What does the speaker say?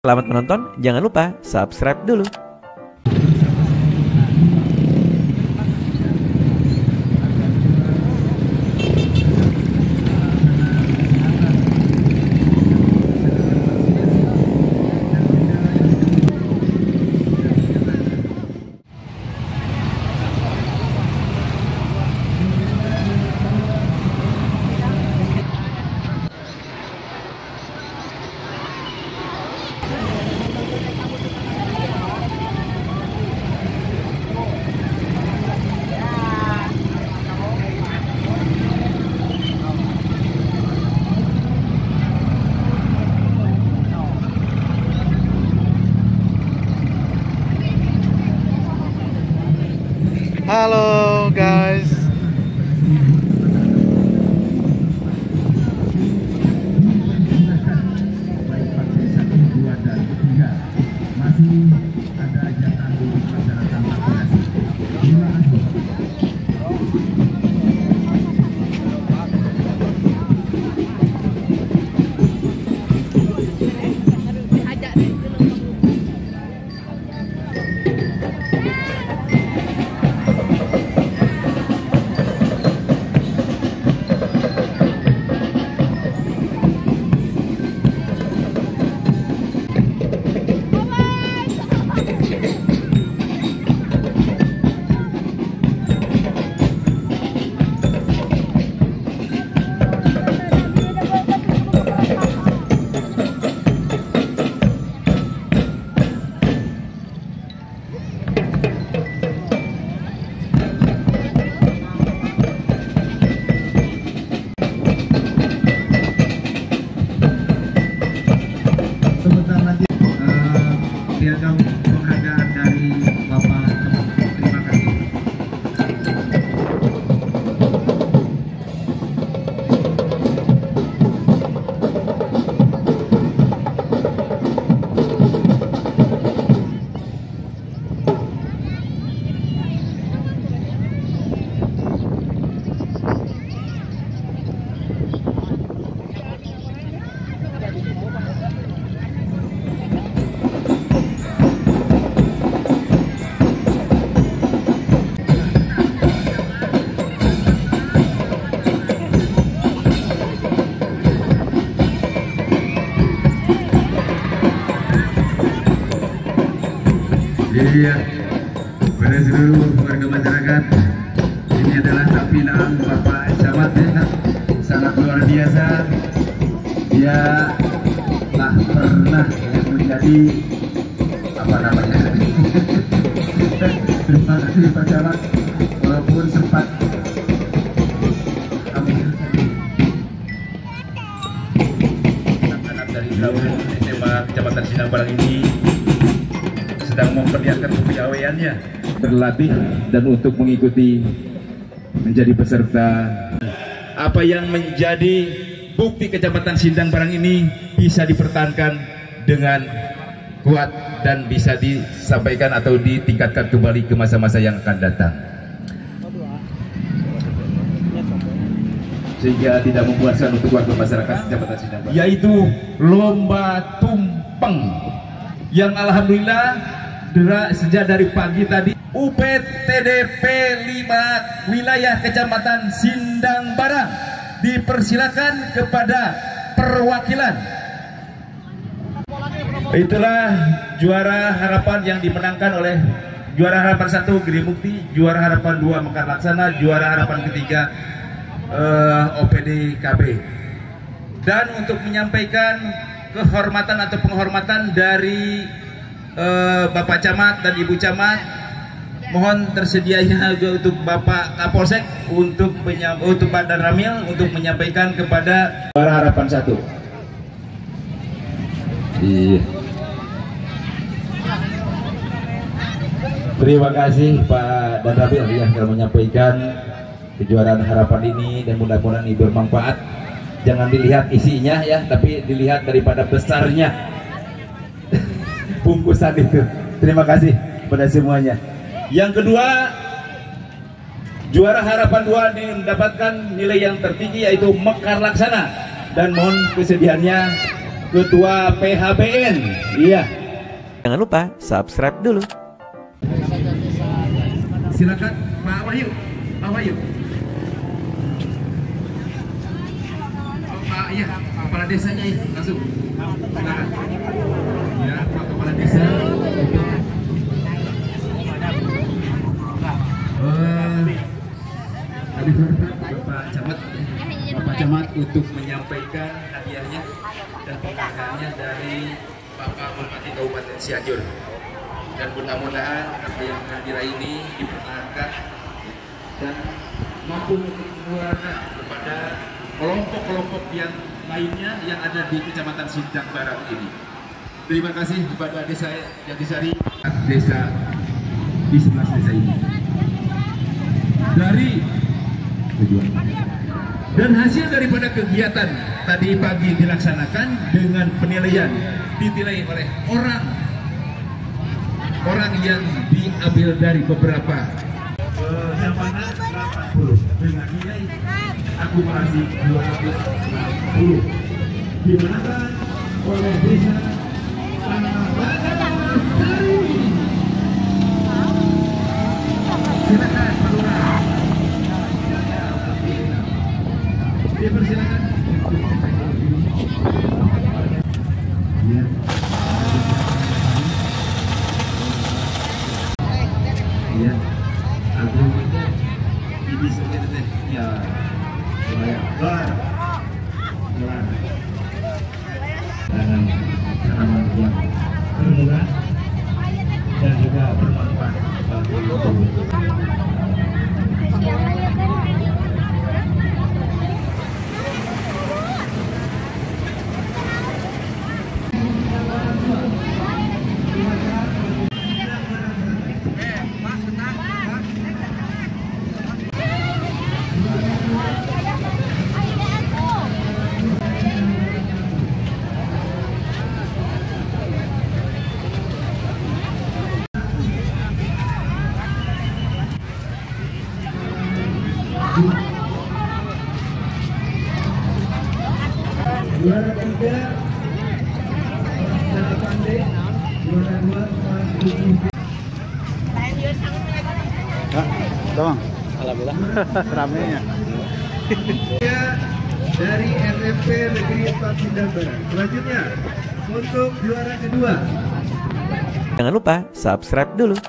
Selamat menonton, jangan lupa subscribe dulu. Halo guys. Masih ada jatah untuk melaksanakan vaksinasi. Terima kasih. Sebentar lagi piagam penghargaan dari Bapak Ketum. Terima kasih. Iya, pada seluruh warga masyarakat, ini adalah tampilan Bapak Camat ya, sangat luar biasa. Dia telah pernah menjadi apa namanya? Terima kasih Pak Camat, walaupun sempat anak-anak dari SMA Kecamatan Sindang Barang ini sedang memperlihatkan kepiawaiannya berlatih dan untuk mengikuti menjadi peserta. Apa yang menjadi bukti Kecamatan Sindang Barang ini bisa dipertahankan dengan kuat dan bisa disampaikan atau ditingkatkan kembali ke masa-masa yang akan datang, sehingga tidak memuaskan untuk warga masyarakat Kecamatan Sindang Barang, yaitu lomba tumpeng yang alhamdulillah sejak dari pagi tadi UPTDP 5 wilayah Kecamatan Sindang Barang dipersilakan kepada perwakilan. Itulah juara harapan yang dimenangkan oleh juara harapan 1 Giri Mukti, juara harapan 2 Mekar Laksana, juara harapan ketiga OPD KB. Dan untuk menyampaikan kehormatan atau penghormatan dari Bapak Camat dan Ibu Camat, mohon tersedianya untuk Bapak Kapolsek untuk Pak Dan Ramil untuk menyampaikan kepada juara harapan 1. Iya. Terima kasih Pak Dan Ramil yang telah menyampaikan kejuaraan harapan ini dan mudah-mudahan ini bermanfaat. Jangan dilihat isinya ya, tapi dilihat daripada besarnya bungkusan itu. Terima kasih pada semuanya. Yang kedua, juara harapan 2 mendapatkan nilai yang tertinggi yaitu Mekar Laksana, dan mohon kesediaannya Ketua PHBN. Iya. Jangan lupa subscribe dulu. Silakan Pak Wahyu. Pak Wahyu. Oh, Pak, iya, kepala desanya ya, langsung. Silakan. Ya, Pak Kepala Desa. Tadi Bapak Camat untuk menyampaikan hadiahnya dan penghargaannya dari Bapak Bupati Kabupaten Cianjur. Dan mudah-mudahan apa yang diraih ini dipertahankan dan mampu menularkan kepada kelompok-kelompok yang lainnya yang ada di Kecamatan Sindang Barat ini. Terima kasih kepada Desa Jatisari, desa di 11 desa ini. Dari dan hasil daripada kegiatan tadi pagi dilaksanakan dengan penilaian ditilai oleh orang yang diambil dari beberapa yang mana 80 dengan nilai akumulasi 260 dimenangkan oleh desa silakan Pak Lurah. Dipersilakan. Ya. Iya, aku ini sebenarnya ya, kelar, dengan tanaman yang bermurah dan juga bermanfaat bagi tubuh. Juara 3 Cara Pandai, juara 2 Tolong. Alhamdulillah. Ramenya. Dari SMP Negeri 4 Sindang Barat. Selanjutnya untuk juara kedua. Jangan lupa subscribe dulu.